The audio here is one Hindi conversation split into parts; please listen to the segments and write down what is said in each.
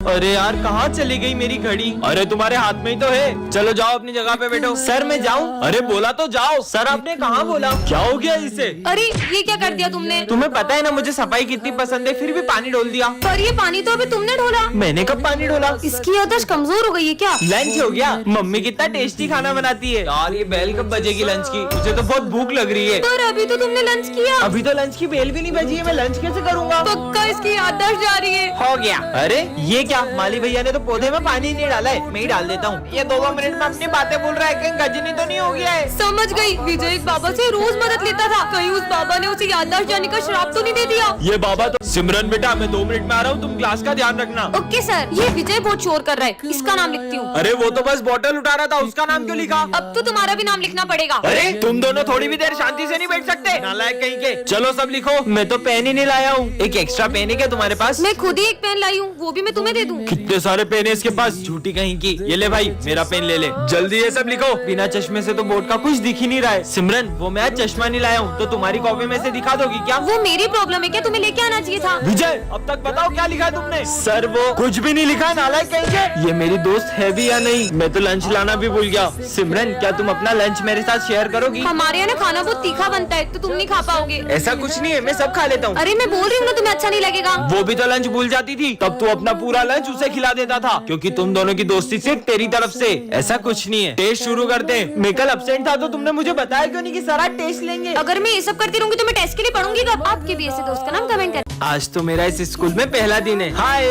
अरे यार कहाँ चली गई मेरी घड़ी? अरे तुम्हारे हाथ में ही तो है। चलो जाओ अपनी जगह पे बैठो। सर मैं जाऊँ? अरे बोला तो जाओ। सर आपने कहाँ बोला? क्या हो गया इसे? अरे ये क्या कर दिया तुमने? तुम्हें पता है ना मुझे सफाई कितनी पसंद है, फिर भी पानी डोल दिया। पर ये पानी तो अभी तुमने ढोला। मैंने कब पानी डोला? इसकी याददाश्त कमजोर हो गई है क्या? लंच हो गया। मम्मी कितना टेस्टी खाना बनाती है यार। ये बेल कब बजेगी लंच की? मुझे तो बहुत भूख लग रही है। पर अभी तो तुमने लंच किया। अभी तो लंच की बेल भी नहीं बजी है, मैं लंच कैसे करूँगा? पक्का इसकी याददाश्त जा रही है। हो गया। अरे ये क्या, माली भैया ने तो पौधे में पानी नहीं डाला है, मैं ही डाल देता हूँ। ये 2 मिनट में अपनी बातें बोल रहा है, कहीं गजनी तो नहीं हो गया है? समझ गई। विजय एक बाबा से रोज मदद लेता था, कहीं उस बाबा ने उसे याददाश्त जाने का श्राप तो नहीं दे दिया? ये बाबा तो सिमरन बेटा मैं 2 मिनट में आ रहा हूँ, तुम क्लास का ध्यान रखना। Okay sir. ये विजय बहुत शोर कर रहा है, इसका नाम लिखती हूँ। अरे वो तो बस बॉटल उठा रहा था, उसका नाम क्यों लिखा? अब तो तुम्हारा भी नाम लिखना पड़ेगा। अरे तुम दोनों थोड़ी भी देर शांति से नहीं बैठ सकते? नालायक कहीं के। चलो सब लिखो। मैं तो पेन ही नहीं लाया हूँ। एक एक्स्ट्रा पेन है क्या तुम्हारे पास? मैं खुद ही एक पेन लाई हूँ, वो भी मैं तुम्हें दे दूँ। कितने सारे पेन है इसके पास, झूठी कहीं की। ये ले भाई मेरा पेन ले ले, जल्दी ये सब लिखो। बिना चश्मे से तो बोर्ड का कुछ दिख ही नहीं रहा है। सिमरन वो मैं आज चश्मा नहीं लाया हूँ, तो तुम्हारी कॉपी में से दिखा दोगी क्या? वो मेरी प्रॉब्लम है क्या? तुम्हें लेके आना चाहिए था। विजय अब तक बताओ क्या लिखा है तुमने? सर वो कुछ भी नहीं लिखा, नालायक कहीं के। ये मेरी दोस्त है भी या नहीं? मैं तो लंच लाना भी भूल गया। सिमरन क्या तुम अपना लंच मेरे साथ शेयर करोगी? हमारे यहाँ ना खाना बहुत तीखा बनता है, तो तुम नहीं खा पाओगे। ऐसा कुछ नहीं है, मैं सब खा लेता हूँ। अरे मैं बोल रही हूँ ना, तुम्हें अच्छा नहीं लगेगा। वो भी तो लंच भूल जाती थी, तब तू अपना पूरा लंच उसे खिला देता था, क्योंकि तुम दोनों की दोस्ती सिर्फ तेरी तरफ से। ऐसा कुछ नहीं है। टेस्ट शुरू करते हैं। मैं कल एब्सेंट था तो तुमने मुझे बताया क्यों नहीं कि सर आज टेस्ट लेंगे? अगर मैं ये सब करती रहूंगी तो मैं टेस्ट के लिए पढ़ूंगी कब? आपके भी ऐसे दोस्त का नाम कमेंट कर। आज तो मेरा इस स्कूल में पहला दिन है। हाय।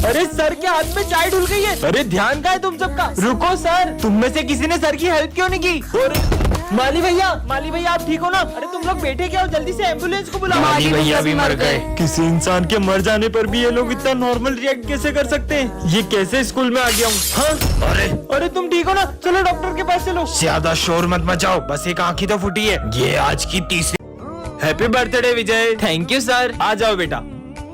अरे सर के हाथ में चाय ढुल गई है। अरे ध्यान का है तुम सबका? रुको सर, तुम में से किसी ने सर की हेल्प क्यों नहीं की? और माली भैया आप ठीक हो ना? अरे तुम लोग बैठे क्या हो, जल्दी से एम्बुलेंस को बुलाओ। माली भैया भी मर गए। किसी इंसान के मर जाने पर भी ये लोग इतना नॉर्मल रिएक्ट कैसे कर सकते हैं? ये कैसे स्कूल में आ गया हूँ? हाँ? अरे तुम ठीक हो ना? चलो डॉक्टर के पास चलो। ज्यादा शोर मत मचाओ, बस एक आँख ही तो फूटी है। ये आज की तीसरी। Happy birthday Vijay. Thank you sir. आ जाओ बेटा।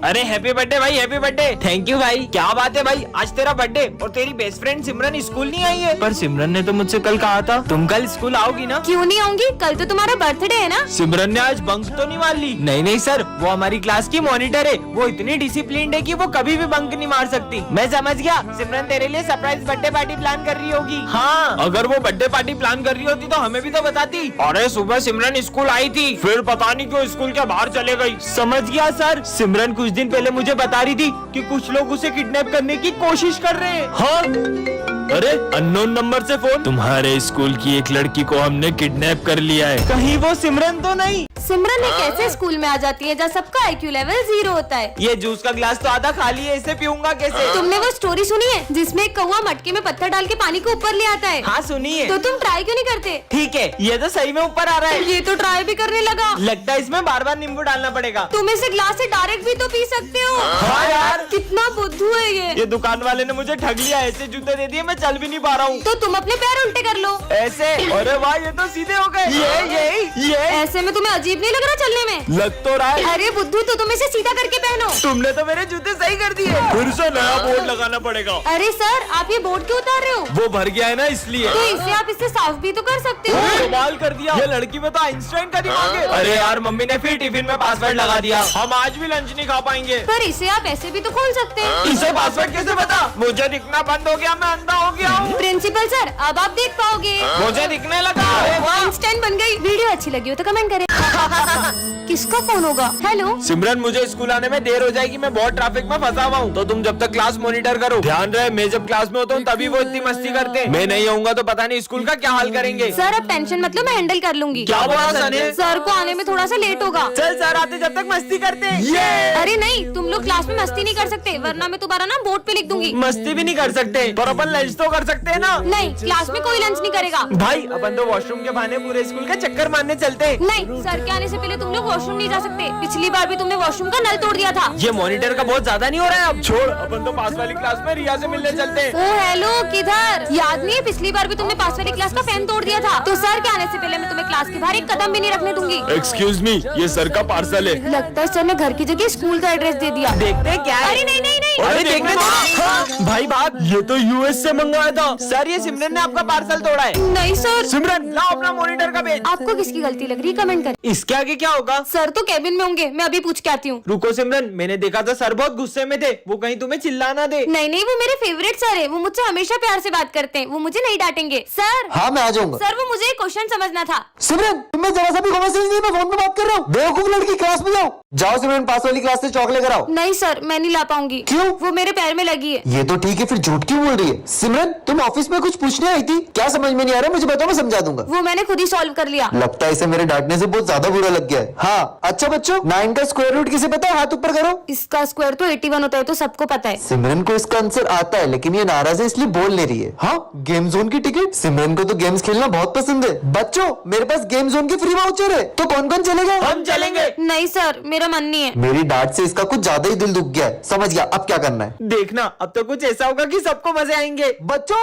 अरे हैप्पी बर्थडे भाई, हैप्पी बर्थडे। थैंक यू भाई। क्या बात है भाई, आज तेरा बर्थडे और तेरी बेस्ट फ्रेंड सिमरन स्कूल नहीं आई है? पर सिमरन ने तो मुझसे कल कहा था तुम कल स्कूल आओगी ना? क्यों नहीं आऊंगी? कल तो तुम्हारा बर्थडे है ना? सिमरन ने आज बंक तो नहीं मार ली? नहीं सर, वो हमारी क्लास की मॉनिटर है, वो इतनी डिसिप्लिन्ड है कि वो कभी भी बंक नहीं मार सकती। मैं समझ गया, सिमरन तेरे लिए सरप्राइज बर्थडे पार्टी प्लान कर रही होगी। हाँ, अगर वो बर्थडे पार्टी प्लान कर रही होती तो हमें भी तो बताती। अरे सुबह सिमरन स्कूल आई थी, फिर पता नहीं क्यों स्कूल के बाहर चले गई। समझ गया सर। सिमरन कुछ दिन पहले मुझे बता रही थी कि कुछ लोग उसे किडनैप करने की कोशिश कर रहे हैं। हाँ? अरे अननोन नंबर से फोन। तुम्हारे स्कूल की एक लड़की को हमने किडनैप कर लिया है। कहीं वो सिमरन तो नहीं? सिमरन एक ऐसे स्कूल में आ जाती है जहाँ सबका IQ लेवल 0 होता है। ये जूस का गिलास तो आधा खाली है, इसे पीऊंगा कैसे? तुमने वो स्टोरी सुनी है जिसमें एक कौवा मटके में पत्थर डाल के पानी को ऊपर ले आता है? हाँ सुनिए। तो तुम ट्राई क्यों नहीं करते? ठीक है, ये तो सही में ऊपर आ रहा है। ये तो ट्राई भी करने लगा। लगता है इसमें बार बार नींबू डालना पड़ेगा। तुम इसे ग्लास से डायरेक्ट भी तो पी सकते हो। हाँ यार, कितना बुद्धू है ये दुकान वाले ने मुझे ठग लिया। ऐसे जूते दे दिए, मैं चल भी नहीं पा रहा हूँ। तो तुम अपने पैर उल्टे कर लो ऐसे। अरे वाह, ये तो सीधे हो गए। ये ऐसे में तुम्हें अजीब नहीं लग रहा चलने में? लग तो रहा है। अरे बुद्धू, तो तुम इसे सीधा करके पहनो। तुमने तो मेरे जूते सही कर दिए। फिर से नया बोर्ड लगाना पड़ेगा। अरे सर, आप ये बोर्ड क्यों उतार रहे हो? वो भर गया है ना इसलिए। तो इसे आप इससे साफ भी तो कर सकते हो। कमाल कर दिया, ये लड़की में तो आइंस्टाइन का दिमाग है। अरे यार, मम्मी ने फिर टिफिन में पासवर्ड लगा दिया, हम आज भी लंच नहीं खा पाएंगे। पर इसे आप ऐसे भी तो खोल सकते हैं। इसे पासवर्ड कैसे पता? मुझे दिखना बंद हो गया, मैं अंधा हो गया हूँ। प्रिंसिपल सर, अब आप देख पाओगे। मुझे दिखने लगा। आइंस्टाइन बन गई। वीडियो अच्छी लगी हो तो कमेंट करें। किसका फोन होगा? हेलो सिमरन, मुझे स्कूल आने में देर हो जाएगी, मैं बहुत ट्रैफिक में फंसा हुआ हूँ, तो तुम जब तक क्लास मॉनिटर करो। ध्यान रहे, मैं जब क्लास में होता हूँ तभी वो इतनी मस्ती करते हैं। मैं नहीं आऊंगा तो पता नहीं स्कूल का क्या हाल करेंगे। सर, अब टेंशन मत लो, मैं हैंडल कर लूंगी। क्या बोला सर ने? सर को आने में थोड़ा सा लेट होगा। चल सर आते जब तक मस्ती करते हैं। अरे नहीं, तुम लोग क्लास में मस्ती नहीं कर सकते, वरना मैं तुम्हारा नाम बोर्ड पे लिख दूंगी। मस्ती भी नहीं कर सकते, पर अपन लंच तो कर सकते हैं ना? नहीं, क्लास में कोई लंच नहीं करेगा। भाई अपन तो वॉशरूम के बहाने पूरे स्कूल का चक्कर मारने चलते हैं। नहीं, सर के आने से पहले तुम लोग वॉशरूम नहीं जा सकते। पिछली बार भी तुमने वॉशरूम का नल तोड़ दिया था। ये मॉनिटर का बहुत ज्यादा नहीं हो रहा है? अब छोड़, अपन तो पास वाली क्लास में रिया से मिलने चलते हैं। ओ हेलो, किधर? याद नहीं है पिछली बार भी तुमने पास वाली क्लास का फैन तोड़ दिया था? तो सर के आने से पहले मैं तुम्हें क्लास के बाहर एक कदम भी नहीं रखने दूंगी। एक्सक्यूज मी, ये सर का पार्सल है। लगता है सर ने घर की जगह स्कूल का एड्रेस दे दिया। देखते हैं क्या है। अरे नहीं नहीं नहीं, अरे देखने दो। भाई भाग, ये तो यूएस से मंगवाया था। सर ये सिमरन ने आपका पार्सल तोड़ा है। नहीं सर। सिमरन लाओ अपना मॉनिटर का पेज। आपको किसकी गलती लग रही है कमेंट कर। इसके आगे क्या होगा? सर तो कैबिन में होंगे, मैं अभी पूछ के आती हूँ। रुको सिमरन, मैंने देखा था सर बहुत गुस्से में थे, वो कहीं तुम्हें चिल्लाना दे। नहीं नहीं, वो मेरे फेवरेट सर है, वो मुझसे हमेशा प्यार से बात करते हैं, वो मुझे नहीं डांटेंगे। सर हाँ मैं आ जाऊंगा। सर वो मुझे एक क्वेश्चन समझना था। सिमरन तुम्हें जरा सा भी कॉमन सेंस नहीं है, मैं फोन पे बात कर रहा हूँ। बेवकूफ लड़की, क्लास में जाओ। जाओ सिमरन, पास वाली क्लास से चॉक लेकर आओ। नहीं सर मैं नहीं ला पाऊंगी। क्यों? वो मेरे पैर में लगी है। ये तो ठीक है, फिर झूठ क्यों बोल रही है? सिमरन तुम ऑफिस में कुछ पूछने आई थी, क्या समझ में नहीं आ रहा? मुझे बताओ, मैं समझा दूंगा। वो मैंने खुद ही सॉल्व कर लिया। लगता है इसे मेरे डांटने से बहुत ज्यादा बुरा लग गया है। हाँ अच्छा बच्चों, 9 का स्क्वायर रूट किसे पता है? हाथ ऊपर करो। इसका स्क्वायर तो 81 होता है, तो सबको पता है। सिमरन को इसका आंसर आता है, लेकिन ये नाराज है इसलिए बोल नहीं रही है। हाँ गेम जोन की टिकट, सिमरन को तो गेम्स खेलना बहुत पसंद है। बच्चों मेरे पास गेम जोन की फ्री वाउचर है, तो कौन कौन चलेगा? हम चलेंगे। नहीं सर मेरा मन नहीं है। मेरी डांट से इसका कुछ ज्यादा ही दिल दुख गया है। समझ गया, अब क्या करना है? देखना अब तो कुछ ऐसा होगा कि सबको मजे आएंगे। बच्चों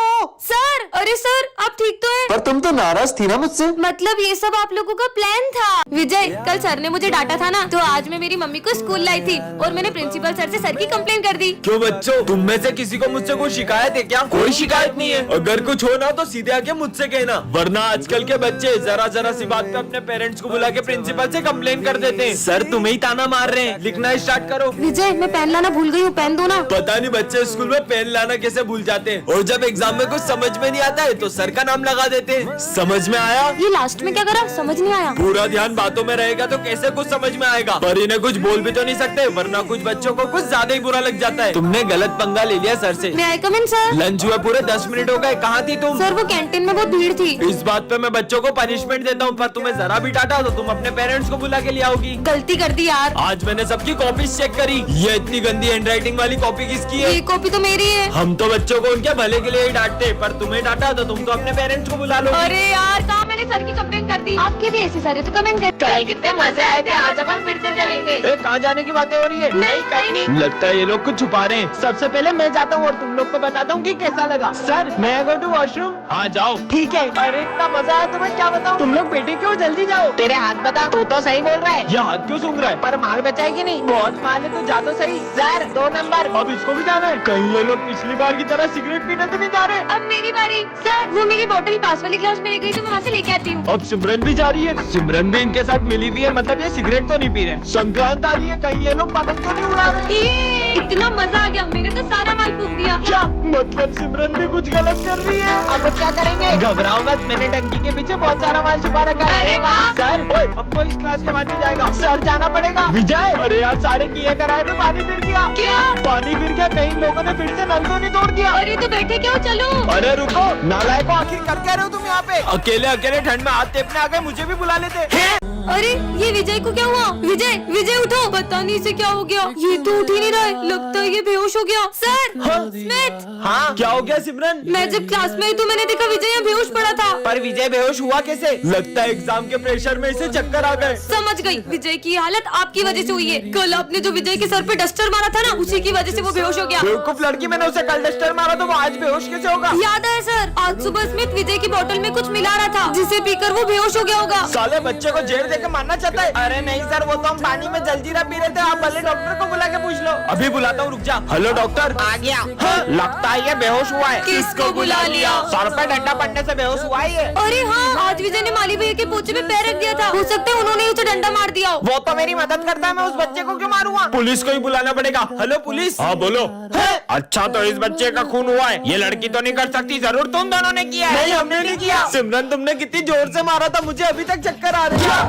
सर अरे सर आप ठीक तो हैं? पर तुम तो नाराज थी ना मुझसे। मतलब ये सब आप लोगों का प्लान था। विजय कल सर ने मुझे डांटा था ना, तो आज मैं मेरी मम्मी को स्कूल लाई थी और मैंने प्रिंसिपल सर से सर की कंप्लेन कर दी। क्यों बच्चों, तुम में से किसी को मुझसे कोई शिकायत है क्या? कोई शिकायत नहीं है। अगर कुछ हो ना तो सीधे आके मुझसे कहना, वरना आजकल के बच्चे जरा जरा सी बात पे अपने पेरेंट्स को बुला के प्रिंसिपल से कंप्लेन कर देते हैं। सर तुम्हें ही ताना मार रहे हैं, लिखना स्टार्ट करो। विजय मैं पेन लाना भूल गई हूँ, पेन दो ना। पता नहीं बच्चे स्कूल में पेन लाना कैसे भूल जाते हैं, और जब एग्जाम में कुछ समझ में नहीं आता है तो सर का नाम लगा देते हैं। समझ में आया? ये लास्ट में क्या करा समझ नहीं आया। पूरा ध्यान बातों में रहेगा तो कैसे कुछ समझ में आएगा? पर इन्हें कुछ बोल भी तो नहीं सकते, वरना कुछ बच्चों को कुछ ज्यादा ही बुरा लग जाता है। तुमने गलत पंगा ले लिया सर से। मैं आई कम इन सर? लंच हुए पूरे 10 मिनट हो गए, कहाँ थी तुम? सर वो कैंटीन में बहुत भीड़ थी। इस बात पे मैं बच्चों को पनिशमेंट देता हूँ, पर तुम्हें जरा भी डांटा तो तुम अपने पेरेंट्स को बुला के ले आओगी। गलती कर दी यार। आज मैंने सबकी कॉपी चेक करी, ये इतनी गंदी हैंडराइटिंग वाली कॉपी किसकी है? ये कॉपी तो मेरी है। हम तो बच्चों को उनके भले के लिए ही डांटते, पर तुम्हें डांटा तो तुम तो अपने पेरेंट्स को बुला लो। अरे यार कहाँ मैंने सर की कंप्लेन कर दी। आपके भी ऐसे सर है तो कमेंट कर। कल कितने मजे आए थे, आज अपन फिर से चलेंगे। कहाँ जाने की बातें हो रही है? नहीं कहीं नहीं। लगता है ये लोग कुछ छुपा रहे हैं। सबसे पहले मैं जाता हूँ और तुम लोग को बताता हूँ कि कैसा लगा। सर मैं गो टू वॉशरूम। हाँ जाओ। ठीक है। अरे इतना मजा आया तुम्हें क्या बताऊँ। तुम लोग बैठे क्यों, जल्दी जाओ। तेरे हाथ बता, तू तो सही बोल रहा है, ये हाथ क्यों सूंघ रहा है? पर मार बचाएगी नहीं। बहुत मार है तो जा तो सही। Sir 2 number. अब इसको भी जाना है? कहीं ये लोग पिछली बार की तरह सिगरेट पीने तो नहीं जा रहे? अब मेरी बारी। सर वो मेरी बोतल पास वाली क्लास में रह गई, तो मैं वहाँ से लेके आती हूँ। अब सिमरन भी जा रही है। सिमरन भी इनके साथ मिली हुई है, मतलब ये सिगरेट तो नहीं पी रहे। संक्रांत आ रही है, कहीं ये लोग पतंग तो नहीं उड़ा रहे? ये इतना मजा आ गया, मैंने तो सारा माल फूक दिया। क्या मतलब सिमरन भी कुछ गलत कर रही है? अब क्या करेंगे? घबराओ मत, मैंने टंकी के पीछे बहुत सारा माल छुपा रखा है। अरे वाह। सर ओए, अब तो इस क्लास के बाद नहीं जाएगा, सर जाना पड़ेगा। विजय अरे यार सारे किए कराए में पानी फिर गया। क्या? पानी फिर गया, कहीं लोगों ने फिर से नल तो नहीं तोड़ दिया? अरे तो बैठे क्यों, चलो। अरे रुको, नालायक को आखिर कर क्या रहे हो तुम यहाँ पे? अकेले अकेले ठंड में हाथ टेपने आ गए, मुझे भी बुला लेते। अरे ये विजय को क्या हुआ? विजय विजय उठो, पता नहीं इसे क्या हो गया, ये तो उठ ही नहीं रहा है, लगता है ये बेहोश हो गया। Sir Smith. हाँ क्या हो गया सिमरन? मैं जब क्लास में आई तो मैंने देखा विजय यहाँ बेहोश पड़ा था। पर विजय बेहोश हुआ कैसे? लगता है एग्जाम के प्रेशर में इसे चक्कर आ गए। समझ गई, विजय की हालत आपकी वजह से हुई है। कल आपने जो विजय के सर पे डस्टर मारा था ना, उसी की वजह से वो बेहोश हो गया। बेवकूफ लड़की, मैंने उसे कल डस्टर मारा तो वो आज बेहोश कैसे होगा? याद है सर, आज सुबह स्मिथ विजय की बोतल में कुछ मिला रहा था, जिसे पीकर वो बेहोश हो गया होगा। साले बच्चे को जेल देकर मारना चाहता है? अरे नहीं सर, वो तो हम पानी में जलजीरा पी रहे थे, आप भले डॉक्टर को बुला के पूछ लो। अभी बुलाता हूँ, रुक जा। Hello doctor. आ गया। हाँ, लगता है ये बेहोश हुआ है। किसको बुला लिया? सर पे डंडा पड़ने से बेहोश हुआ है ये। अरे हाँ, आज विजय ने माली भैया के पोछे में पैर रख दिया था, हो सकता है उन्होंने उसे डंडा मार दिया हो। वो तो मेरी मदद करता है, मैं उस बच्चे को क्यों मारूंगा? पुलिस को ही बुलाना पड़ेगा। Hello police. हाँ बोलो। अच्छा तो इस बच्चे का खून हुआ है, ये लड़की तो नहीं कर सकती, जरूर तुम दोनों ने किया है। नहीं हमने नहीं किया। सिमरन तुमने कितनी जोर से मारा था, मुझे अभी तक चक्कर आ रही है।